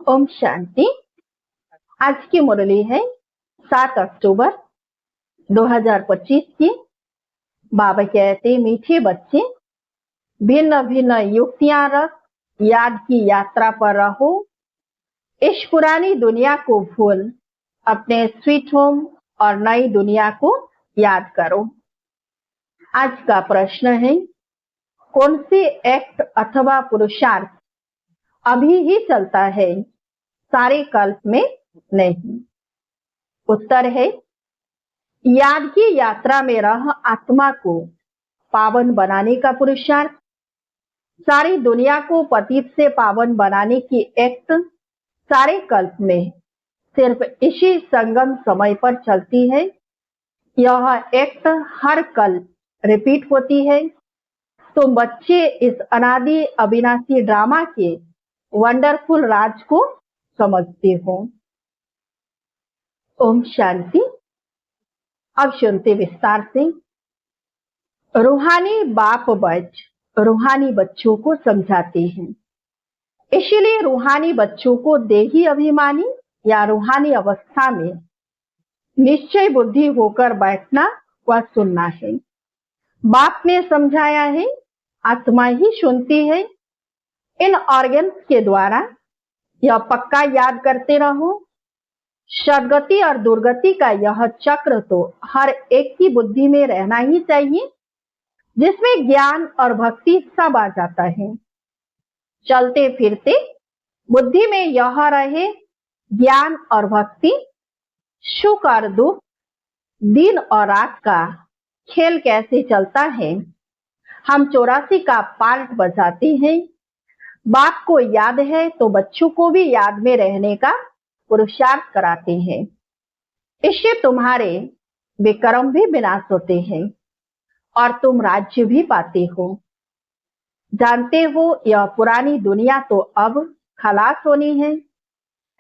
ओम शांति। आज की मुरली है 7 अक्टूबर 2025 की। बाबा कहते मीठे बच्चे, भिन्न भिन्न युक्तियां रख याद की यात्रा पर रहो। इस पुरानी दुनिया को भूल अपने स्वीट होम और नई दुनिया को याद करो। आज का प्रश्न है, कौन से एक्ट अथवा पुरुषार्थ अभी ही चलता है, सारे कल्प में नहीं? उत्तर है, याद की यात्रा में रह आत्मा को पावन बनाने का पुरुषार्थ, सारी दुनिया को पतित से पावन बनाने की एक्ट सारे कल्प में सिर्फ इसी संगम समय पर चलती है। यह एक्ट हर कल्प रिपीट होती है। तुम बच्चे इस अनादि अविनाशी ड्रामा के वंडरफुल राज को समझते हो। ओम शांति। अब सुनते विस्तार से। रूहानी बाप रूहानी बच्चों को समझाते हैं। इसलिए रूहानी बच्चों को देही अभिमानी या रूहानी अवस्था में निश्चय बुद्धि होकर बैठना व सुनना है। बाप ने समझाया है, आत्मा ही सुनती है। इन ऑर्गन्स के द्वारा यह पक्का याद करते रहो। सदगति और दुर्गति का यह चक्र तो हर एक की बुद्धि में रहना ही चाहिए, जिसमें ज्ञान और भक्ति सब आ जाता है। चलते फिरते बुद्धि में यह रहे ज्ञान और भक्ति। सुख और दुख, दिन और रात का खेल कैसे चलता है। हम 84 का पार्ट बजाते हैं। बाप को याद है तो बच्चों को भी याद में रहने का पुरुषार्थ कराते हैं। इससे तुम्हारे विक्रम भी विनाश होते हैं और तुम राज्य भी पाते हो। जानते हो, यह पुरानी दुनिया तो अब खलास होनी है।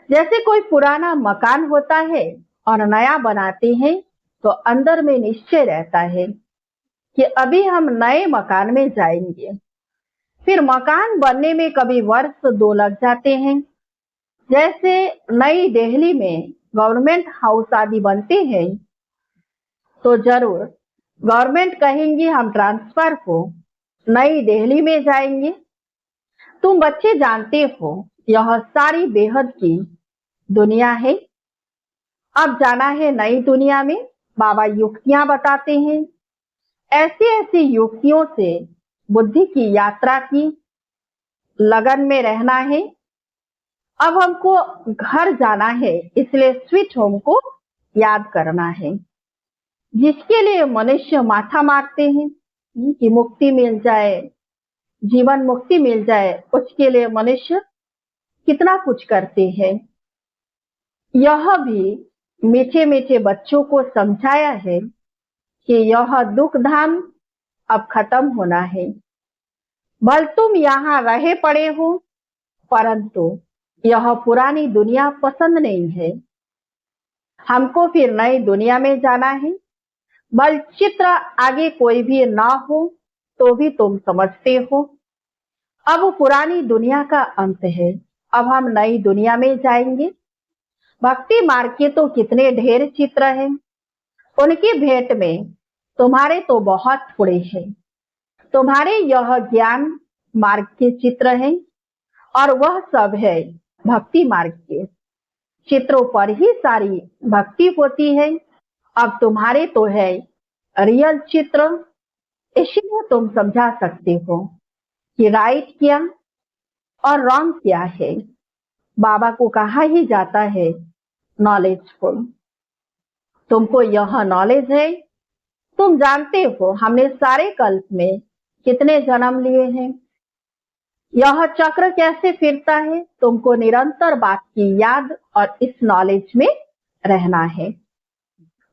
जैसे कोई पुराना मकान होता है और नया बनाते हैं तो अंदर में निश्चय रहता है कि अभी हम नए मकान में जाएंगे। फिर मकान बनने में कभी वर्ष 2 लग जाते हैं। जैसे नई दिल्ली में गवर्नमेंट हाउस आदि बनते हैं तो जरूर गवर्नमेंट कहेंगी हम ट्रांसफर हो नई दिल्ली में जाएंगे। तुम बच्चे जानते हो, यह सारी बेहद की दुनिया है। अब जाना है नई दुनिया में। बाबा युक्तियां बताते हैं। ऐसी ऐसी युक्तियों से बुद्धि की यात्रा की लगन में रहना है। अब हमको घर जाना है, इसलिए स्वीट होम को याद करना है, जिसके लिए मनुष्य माथा मारते हैं कि मुक्ति मिल जाए, जीवन मुक्ति मिल जाए। उसके लिए मनुष्य कितना कुछ करते हैं। यह भी मीठे मीठे बच्चों को समझाया है कि यह दुख धाम अब खत्म होना है। भल तुम यहाँ रहे पड़े हो, परंतु यह पुरानी दुनिया पसंद नहीं है। हमको फिर नई दुनिया में जाना है। भल चित्र आगे कोई भी ना हो तो भी तुम समझते हो, अब पुरानी दुनिया का अंत है। अब हम नई दुनिया में जाएंगे। भक्ति मार्ग के तो कितने ढेर चित्र हैं, उनकी भेंट में तुम्हारे तो बहुत थोड़े हैं। तुम्हारे यह ज्ञान मार्ग के चित्र हैं और वह सब है भक्ति मार्ग के चित्रों पर ही सारी भक्ति होती है। अब तुम्हारे तो है रियल चित्र, इसलिए तुम समझा सकते हो कि राइट क्या और रॉन्ग क्या है। बाबा को कहा ही जाता है नॉलेजफुल। तुमको यह नॉलेज है। तुम जानते हो हमने सारे कल्प में कितने जन्म लिए हैं, यह चक्र कैसे फिरता है। तुमको निरंतर बात की याद और इस नॉलेज में रहना है।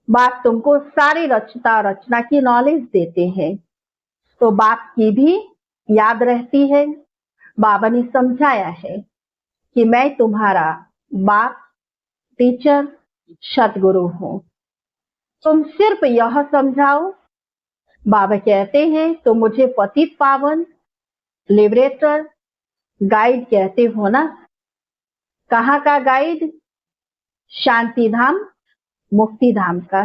बात तुमको सारी रचना की नॉलेज देते हैं तो बाप की भी याद रहती है। बाबा ने समझाया है कि मैं तुम्हारा बाप, टीचर, सतगुरु हूँ। तुम सिर्फ यह समझाओ। बाबा कहते हैं तुम मुझे पतित पावन, लिबरेटर, गाइड कहते हो ना। कहाँ का गाइड? शांति धाम, मुक्ति धाम का।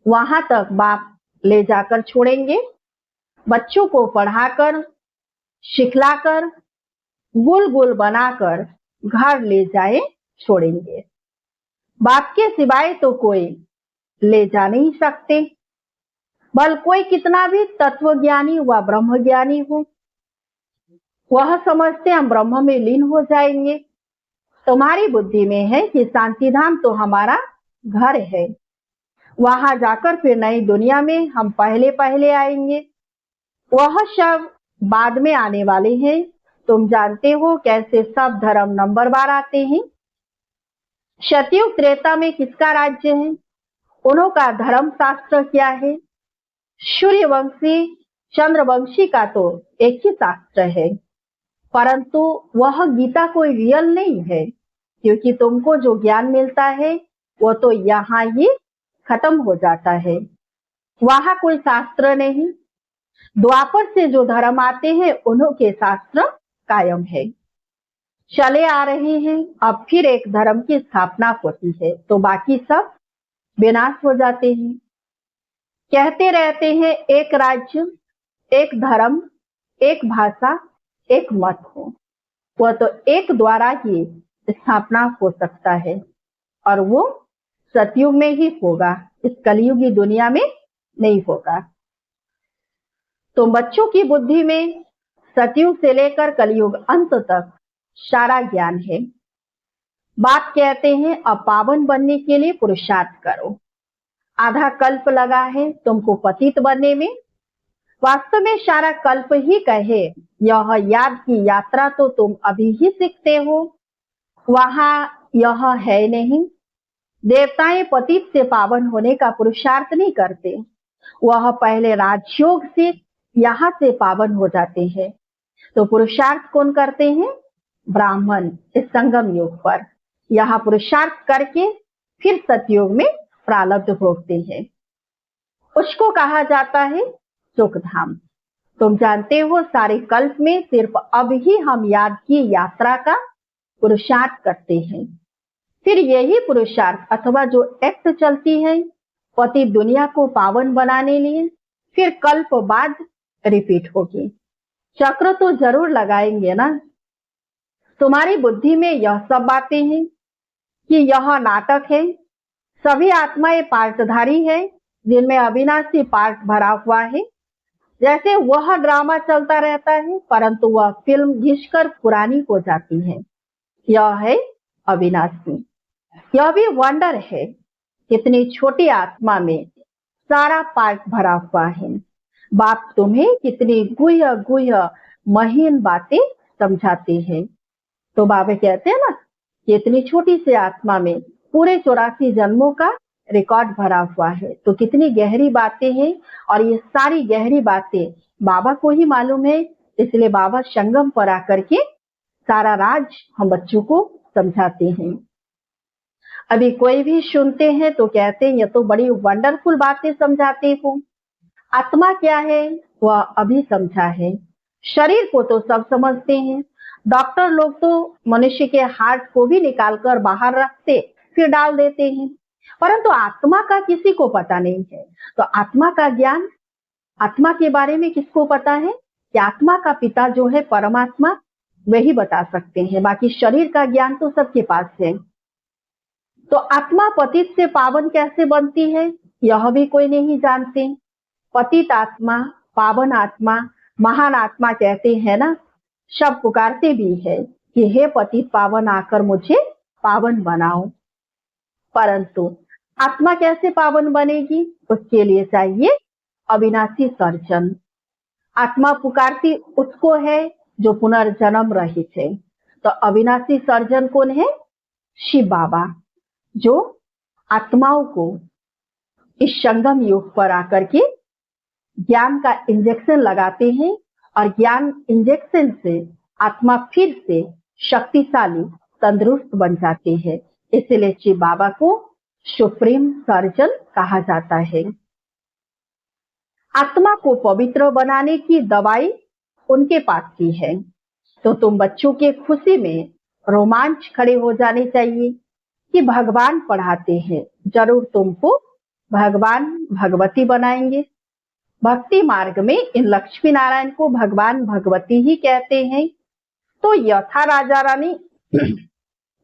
वहां तक बाप ले जाकर छोड़ेंगे, बच्चों को पढ़ाकर, सिखलाकर, गुल गुल बनाकर घर ले जाए छोड़ेंगे। बाप के सिवाय तो कोई ले जा नहीं सकते। भल कोई कितना भी तत्वज्ञानी व ब्रह्मज्ञानी हो, वह समझते हम ब्रह्म में लीन हो जाएंगे। तुम्हारी बुद्धि में है कि शांतिधाम तो हमारा घर है, वहां जाकर फिर नई दुनिया में हम पहले पहले आएंगे। वह सब बाद में आने वाले हैं। तुम जानते हो कैसे सब धर्म नंबर बार आते हैं। सतयुग त्रेता में किसका राज्य है? उन्हों का धर्म शास्त्र क्या है? सूर्यवंशी चंद्रवंशी का तो एक ही शास्त्र है, परंतु वह गीता कोई रियल नहीं है, क्योंकि तुमको जो ज्ञान मिलता है वो तो यहाँ ही खत्म हो जाता है, वहां कोई शास्त्र नहीं। द्वापर से जो धर्म आते हैं उन्हों के शास्त्र कायम है, चले आ रहे हैं। अब फिर एक धर्म की स्थापना होती है तो बाकी सब विनाश हो जाते हैं। कहते रहते हैं एक राज्य, एक धर्म, एक भाषा, एक मत हो, वह तो एक द्वारा ही स्थापना हो सकता है और वो सतयुग में ही होगा, इस कलयुगी दुनिया में नहीं होगा। तो बच्चों की बुद्धि में सतयुग से लेकर कलयुग अंत तक सारा ज्ञान है। बाप कहते हैं अब पावन बनने के लिए पुरुषार्थ करो। आधा कल्प लगा है तुमको पतित बनने में, वास्तव में सारा कल्प ही कहे यह याद की यात्रा तो तुम अभी ही सीखते हो, वहां यह है नहीं। देवताएं पतित से पावन होने का पुरुषार्थ नहीं करते, वह पहले राजयोग से यहाँ से पावन हो जाते हैं। तो पुरुषार्थ कौन करते हैं? ब्राह्मण इस संगम युग पर यहाँ पुरुषार्थ करके फिर सतयुग में प्रारब्ध भोगते हैं। उसको कहा जाता है सुख धाम। तुम जानते हो सारे कल्प में सिर्फ अब ही हम याद की यात्रा का पुरुषार्थ करते हैं। फिर यही पुरुषार्थ अथवा जो एक्ट चलती है पति दुनिया को पावन बनाने लिए, फिर कल्प बाद रिपीट होगी। चक्र तो जरूर लगाएंगे ना। तुम्हारी बुद्धि में यह सब बातें हैं कि यह नाटक है, सभी आत्माएं पार्टधारी है जिनमें अविनाशी पार्ट भरा हुआ है। जैसे वह ड्रामा चलता रहता है परंतु वह फिल्म घिसकर पुरानी हो जाती है। यह है अविनाशी। यह भी वंडर है, कितनी छोटी आत्मा में सारा पार्ट भरा हुआ है। बाप तुम्हें कितनी गुह्य गुह्य महीन बातें समझाते हैं। तो बाबा कहते हैं ना कि इतनी छोटी सी आत्मा में पूरे 84 जन्मों का रिकॉर्ड भरा हुआ है, तो कितनी गहरी बातें हैं। और ये सारी गहरी बातें बाबा को ही मालूम है, इसलिए बाबा संगम पर आकर के सारा राज हम बच्चों को समझाते हैं। अभी कोई भी सुनते हैं तो कहते हैं ये तो बड़ी वंडरफुल बातें समझाते हो। आत्मा क्या है वह अभी समझा है, शरीर को तो सब समझते हैं। डॉक्टर लोग तो मनुष्य के हार्ट को भी निकालकर बाहर रखते फिर डाल देते हैं, परंतु आत्मा का किसी को पता नहीं है। तो आत्मा का ज्ञान, आत्मा के बारे में किसको पता है? कि आत्मा का पिता जो है परमात्मा, वही बता सकते हैं। बाकी शरीर का ज्ञान तो सबके पास है। तो आत्मा पतित से पावन कैसे बनती है यह भी कोई नहीं जानते। पतित आत्मा, पावन आत्मा, महान आत्मा कहते हैं ना, सब पुकारते भी है कि हे पतित पावन आकर मुझे पावन बनाओ। परंतु आत्मा कैसे पावन बनेगी? उसके लिए चाहिए अविनाशी सर्जन। आत्मा पुकारती उसको है जो पुनर्जन्म रहित है। तो अविनाशी सर्जन कौन है? शिव बाबा, जो आत्माओं को इस संगम युग पर आकर के ज्ञान का इंजेक्शन लगाते हैं और ज्ञान इंजेक्शन से आत्मा फिर से शक्तिशाली तंदुरुस्त बन जाते हैं। इसलिए शिव बाबा को सुप्रीम सर्जन कहा जाता है। आत्मा को पवित्र बनाने की दवाई उनके पास ही है। तो तुम बच्चों के खुशी में रोमांच खड़े हो जाने चाहिए कि भगवान पढ़ाते हैं, जरूर तुमको भगवान भगवती बनाएंगे। भक्ति मार्ग में इन लक्ष्मी नारायण को भगवान भगवती ही कहते हैं। तो यथा राजा रानी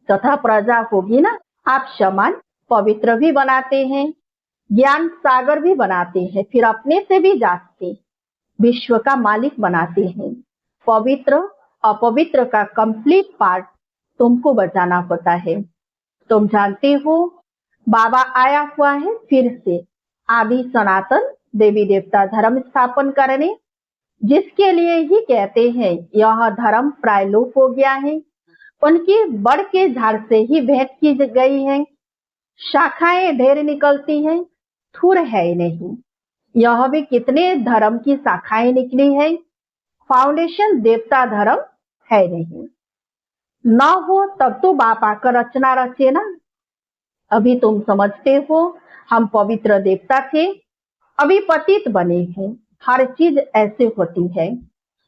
तथा प्रजा होगी ना, आप समान पवित्र भी बनाते हैं, ज्ञान सागर भी बनाते हैं, फिर अपने से भी जागते विश्व का मालिक बनाते हैं। पवित्र अपवित्र का कंप्लीट पार्ट तुमको बचाना होता है। तुम जानते हो बाबा आया हुआ है फिर से आदि सनातन देवी देवता धर्म स्थापन करने, जिसके लिए ही कहते हैं यह धर्म प्राय लोप हो गया है। उनकी बड़ के झाड़ से ही भेंट की गई है, शाखाएं ढेर निकलती हैं, थूर है नहीं। यह भी कितने धर्म की शाखाएं निकली है, फाउंडेशन देवता धर्म है नहीं। न हो तब तो बाप आकर रचना रचे ना। अभी तुम समझते हो हम पवित्र देवता थे, अभी पतित बने हैं। हर चीज ऐसे होती है।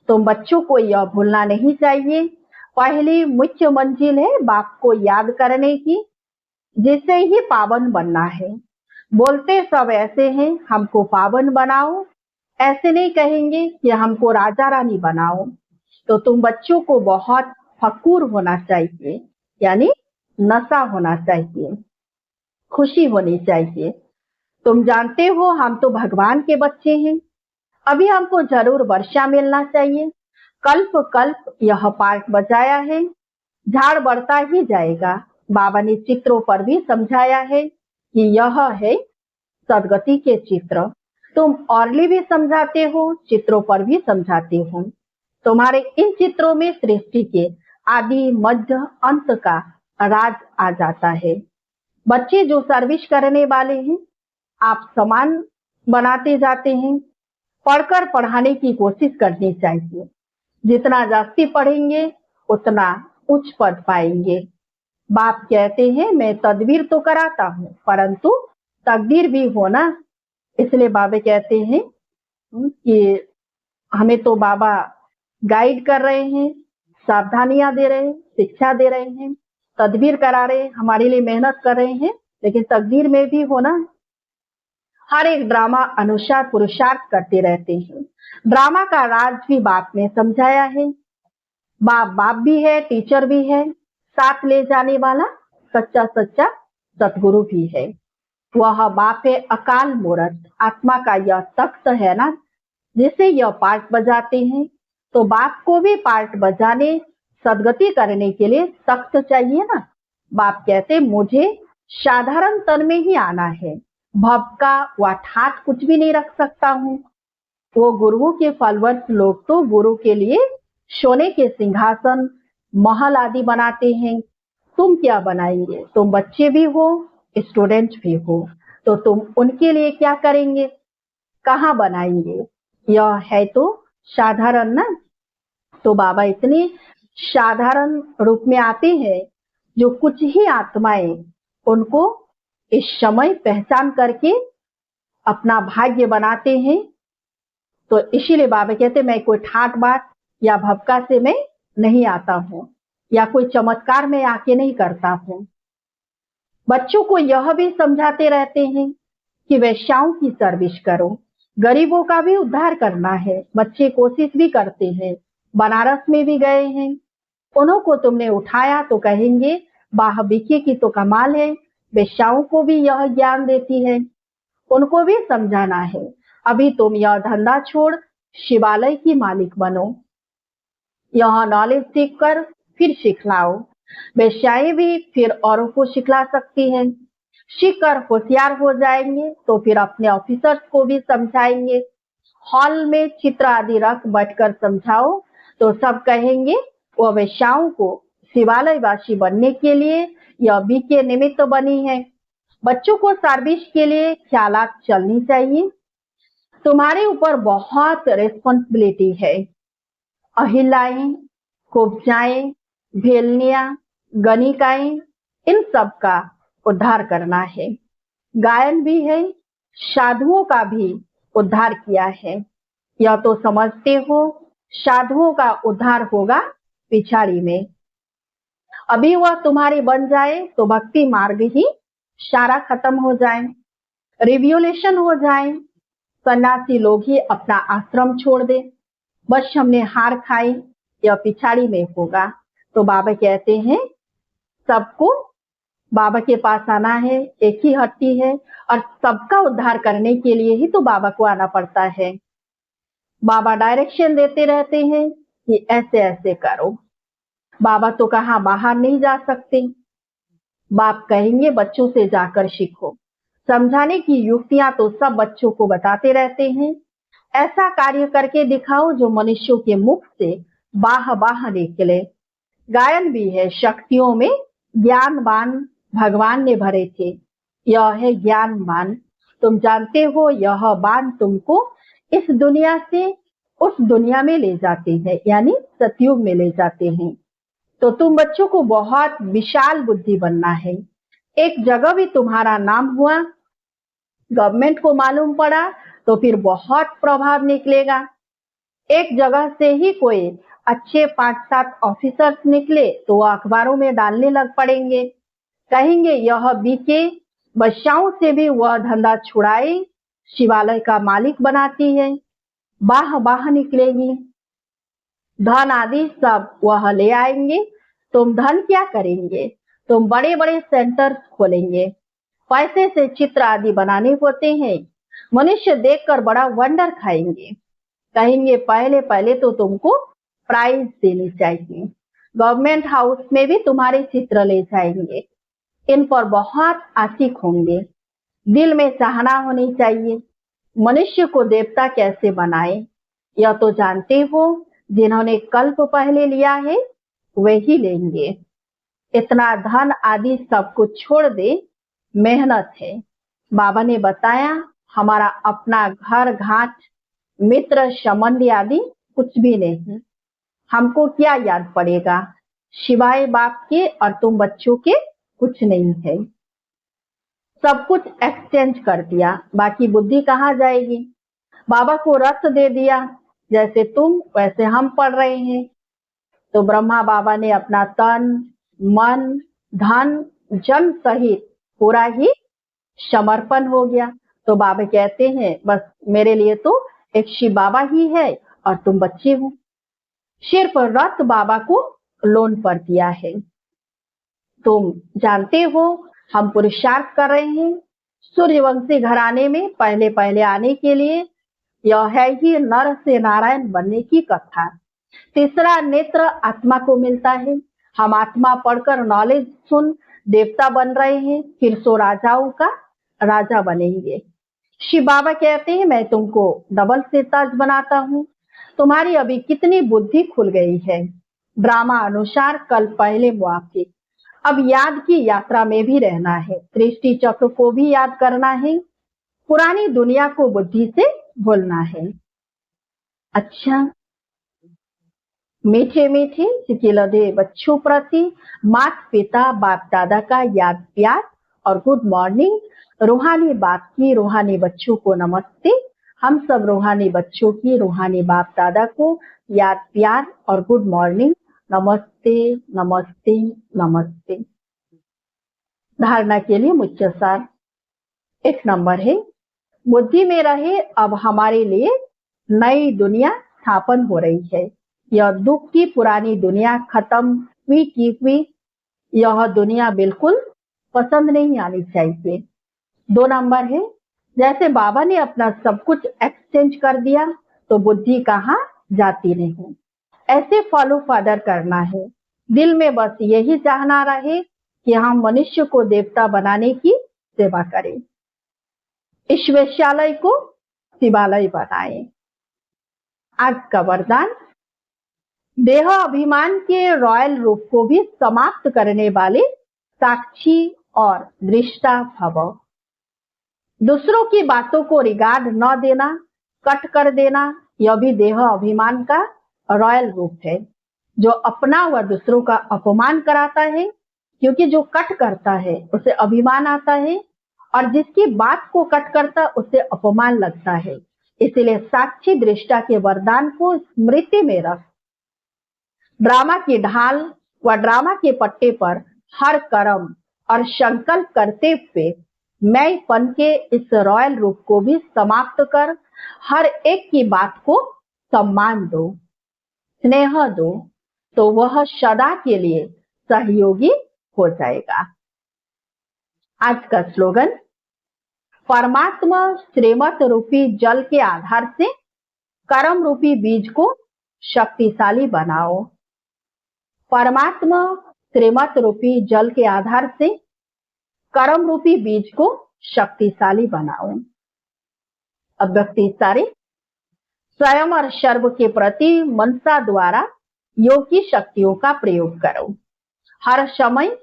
तुम बच्चों को यह भूलना नहीं चाहिए, पहली मुख्य मंजिल है बाप को याद करने की, जिससे ही पावन बनना है। बोलते सब ऐसे हैं हमको पावन बनाओ, ऐसे नहीं कहेंगे कि हमको राजा रानी बनाओ। तो तुम बच्चों को बहुत फकूर होना चाहिए, यानी नशा होना चाहिए, खुशी होनी चाहिए। तुम जानते हो हम तो भगवान के बच्चे हैं, अभी हमको जरूर वर्षा मिलना चाहिए। कल्प कल्प यह पार्ट बजाया है, झाड़ बढ़ता ही जाएगा। बाबा ने चित्रों पर भी समझाया है कि यह है सदगति के चित्र। तुम औरली भी समझाते हो, चित्रों पर भी समझाते हो। तुम्हारे इन चित्रों में सृष्टि के आदि मध्य अंत का राज आ जाता है। बच्चे जो सर्विस करने वाले हैं, आप समान बनाते जाते हैं। पढ़कर पढ़ाने की कोशिश करनी चाहिए, जितना जास्ती पढ़ेंगे उतना उच्च पद पाएंगे। बाप कहते हैं मैं तदबीर तो कराता हूँ, परंतु तकदीर भी हो ना। इसलिए बाबा कहते हैं कि हमें तो बाबा गाइड कर रहे हैं, सावधानियां दे रहे हैं, शिक्षा दे रहे हैं, तदबीर करा रहे हैं, हमारे लिए मेहनत कर रहे हैं, लेकिन तकदीर में भी होना। हर एक ड्रामा अनुसार पुरुषार्थ करते रहते हैं। ड्रामा का राज भी बाप ने समझाया है। बाप बाप भी है, टीचर भी है, साथ ले जाने वाला सच्चा सच्चा सतगुरु भी है। वह बाप है अकाल मूर्त, आत्मा का यह तख्त है ना, जिसे यह पार्ट बजाते हैं। तो बाप को भी पार्ट बजाने सदगति करने के लिए तख्त चाहिए ना। बाप कहते मुझे साधारण तन में ही आना है, भव का व ठाट कुछ भी नहीं रख सकता हूँ। वो गुरुओं के फॉलोअर्स लोग तो गुरु के लिए सोने के सिंहासन महल आदि बनाते हैं। तुम क्या बनाएंगे? तुम बच्चे भी हो, स्टूडेंट भी हो, तो तुम उनके लिए क्या करेंगे? कहाँ बनाएंगे? यह है तो साधारण ना। तो बाबा इतने साधारण रूप में आते हैं, जो कुछ ही आत्माएं उनको इस समय पहचान करके अपना भाग्य बनाते हैं। तो इसीलिए बाबा कहते मैं कोई ठाट बात या भपका से मैं नहीं आता हूँ, या कोई चमत्कार में आके नहीं करता हूँ। बच्चों को यह भी समझाते रहते हैं कि वैश्याओं की सर्विस करो, गरीबों का भी उद्धार करना है। बच्चे कोशिश भी करते हैं, बनारस में भी गए हैं। उन्हों को तुमने उठाया तो कहेंगे वाह बीके की तो कमाल है, वैश्याओं को भी यह ज्ञान देती है। उनको भी समझाना है अभी तुम यह धंधा छोड़ शिवालय की मालिक बनो, यह नॉलेज सीख कर फिर सिखलाओ। वैश्याएं भी फिर औरों को सिखला सकती हैं। सीख कर होशियार हो जाएंगे तो फिर अपने ऑफिसर्स को भी समझाएंगे। हॉल में चित्र आदि रख बैठकर समझाओ तो सब कहेंगे वह वैश्याओं को शिवालय वासी बनने के लिए यह बी के निमित्त बनी है। बच्चों को सर्विस के लिए ख्यालात चलनी चाहिए। तुम्हारे ऊपर बहुत रिस्पॉन्सिबिलिटी है। अहिलाएं, कुब्जाएं, भेलनियां, गणिकाएं, इन सब का उद्धार करना है। गायन भी है, साधुओं का भी उद्धार किया है। यह तो समझते हो साधुओं का उद्धार होगा पिछाड़ी में। अभी वह तुम्हारी बन जाए तो भक्ति मार्ग ही सारा खत्म हो जाए, रिवोल्यूशन हो जाए, सन्यासी लोग ही अपना आश्रम छोड़ दे, बस हमने हार खाई, यह पिछाड़ी में होगा। तो बाबा कहते हैं सबको बाबा के पास आना है, एक ही हट्टी है और सबका उद्धार करने के लिए ही तो बाबा को आना पड़ता है। बाबा डायरेक्शन देते रहते हैं कि ऐसे ऐसे करो। बाबा तो कहाँ बाहर नहीं जा सकते, बाप कहेंगे बच्चों से जाकर सीखो। समझाने की युक्तियां तो सब बच्चों को बताते रहते हैं। ऐसा कार्य करके दिखाओ जो मनुष्यों के मुख से बाह बाह निकले। गायन भी है, शक्तियों में ज्ञानवान भगवान ने भरे थे, यह है ज्ञानवान। तुम जानते हो यह बाण तुमको इस दुनिया से उस दुनिया में ले जाते हैं, यानी सतयुग में ले जाते हैं। तो तुम बच्चों को बहुत विशाल बुद्धि बनना है। एक जगह भी तुम्हारा नाम हुआ, गवर्नमेंट को मालूम पड़ा तो फिर बहुत प्रभाव निकलेगा। एक जगह से ही कोई अच्छे 5-7 ऑफिसर्स निकले तो वह अखबारों में डालने लग पड़ेंगे, कहेंगे यह बीके बच्चाओं से भी वह धंधा छुड़ाए, शिवालय का मालिक बनाती है, बाह बाह निकलेगी। धन आदि सब वह ले आएंगे। तुम धन क्या करेंगे? तुम बड़े बड़े सेंटर्स खोलेंगे, पैसे से चित्र आदि बनाने होते हैं। मनुष्य देखकर बड़ा वंडर खाएंगे, कहेंगे पहले पहले तो तुमको प्राइज देनी चाहिए। गवर्नमेंट हाउस में भी तुम्हारे चित्र ले जाएंगे, इन पर बहुत आशिक होंगे। दिल में चाहना होनी चाहिए, मनुष्य को देवता कैसे बनाए यह तो जानते हो। जिन्होंने कल्प पहले लिया है वे ही लेंगे। इतना धन आदि सब कुछ छोड़ दे, मेहनत है। बाबा ने बताया हमारा अपना घर घाट मित्र संबंधी आदि कुछ भी नहीं, हमको क्या याद पड़ेगा सिवाय बाप के, और तुम बच्चों के कुछ नहीं है। सब कुछ एक्सचेंज कर दिया, बाकी बुद्धि कहाँ जाएगी? बाबा को रस दे दिया, जैसे तुम वैसे हम पढ़ रहे हैं। तो ब्रह्मा बाबा ने अपना तन मन धन जन सहित पूरा ही समर्पण हो गया। तो बाबा कहते हैं बस मेरे लिए तो एक शिव बाबा ही है और तुम बच्चे हो। सिर्फ रत बाबा को लोन पर दिया है। तुम जानते हो हम पुरुषार्थ कर रहे हैं सूर्यवंशी घराने में पहले पहले आने के लिए। यह है ही नर से नारायण बनने की कथा। तीसरा नेत्र आत्मा को मिलता है। हम आत्मा पढ़कर नॉलेज सुन देवता बन रहे हैं, फिर सो राजाओं का राजा बनेंगे। शिव बाबा कहते हैं मैं तुमको डबल से ताज बनाता हूँ। तुम्हारी अभी कितनी बुद्धि खुल गई है। ड्रामा अनुसार कल पहले मुआफिक, अब याद की यात्रा में भी रहना है। सृष्टि चक्र को भी याद करना है, पुरानी दुनिया को बुद्धि से भूलना है। अच्छा, मीठे मीठे सिकिलधे बच्चों प्रति माता पिता बाप दादा का याद प्यार और गुड मॉर्निंग। रूहानी बाप की रूहानी बच्चों को नमस्ते। हम सब रूहानी बच्चों की रूहानी बाप दादा को याद प्यार और गुड मॉर्निंग। नमस्ते नमस्ते नमस्ते। धारणा के लिए मुख्य सार। 1 नंबर है बुद्धि में रहे अब हमारे लिए नई दुनिया स्थापन हो रही है। यह दुख की पुरानी दुनिया खत्म हुई की हुई, यह दुनिया बिल्कुल पसंद नहीं आनी चाहिए। 2 नंबर है जैसे बाबा ने अपना सब कुछ एक्सचेंज कर दिया तो बुद्धि कहाँ जाती नहीं। ऐसे फॉलो फादर करना है। दिल में बस यही चाहना रहे कि हम मनुष्य को देवता बनाने की सेवा करें, इस वैश्यालय को शिवालय बनाए। आज का वरदान, देह अभिमान के रॉयल रूप को भी समाप्त करने वाले साक्षी और दृष्टा भव। दूसरों की बातों को रिगार्ड न देना, कट कर देना, यह भी देह अभिमान का रॉयल रूप है। जो अपना व दूसरों का अपमान कराता है, क्योंकि जो कट करता है उसे अभिमान आता है और जिसकी बात को कट करता उसे अपमान लगता है। इसलिए साक्षी दृष्टा के वरदान को स्मृति में रख। ड्रामा की ढाल वह ड्रामा के पट्टे पर हर कर्म और संकल्प करते हुए मैंपन के इस रॉयल रूप को भी समाप्त कर हर एक की बात को सम्मान दो, स्नेह दो, तो वह सदा के लिए सहयोगी हो जाएगा। आज का स्लोगन, परमात्मा श्रीमत रूपी जल के आधार से कर्म रूपी बीज को शक्तिशाली बनाओ। परमात्मा श्रीमत रूपी जल के आधार से कर्म रूपी बीज को शक्तिशाली बनाओ। अब व्यक्ति सारे स्वयं और सर्व के प्रति मनसा द्वारा योग की शक्तियों का प्रयोग करो। हर समय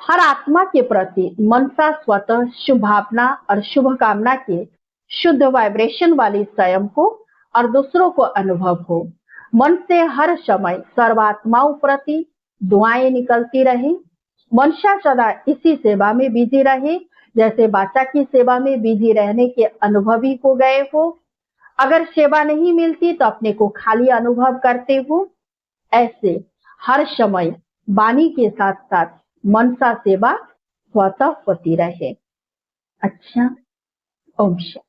हर आत्मा के प्रति मनसा स्वतः शुभ भावना और शुभ कामना के शुद्ध वाइब्रेशन वाली स्वयं को और दूसरों को अनुभव हो। मन से हर समय सर्वात्माओं प्रति दुआएं निकलती रहे। मनसा सदा इसी सेवा में बिजी रहे जैसे बाचा की सेवा में बिजी रहने के अनुभवी हो गए हो। अगर सेवा नहीं मिलती तो अपने को खाली अनुभव करते हो। ऐसे हर समय वाणी के साथ साथ मनसा सेवा स्वतः होती रहे। अच्छा, ओम शांति।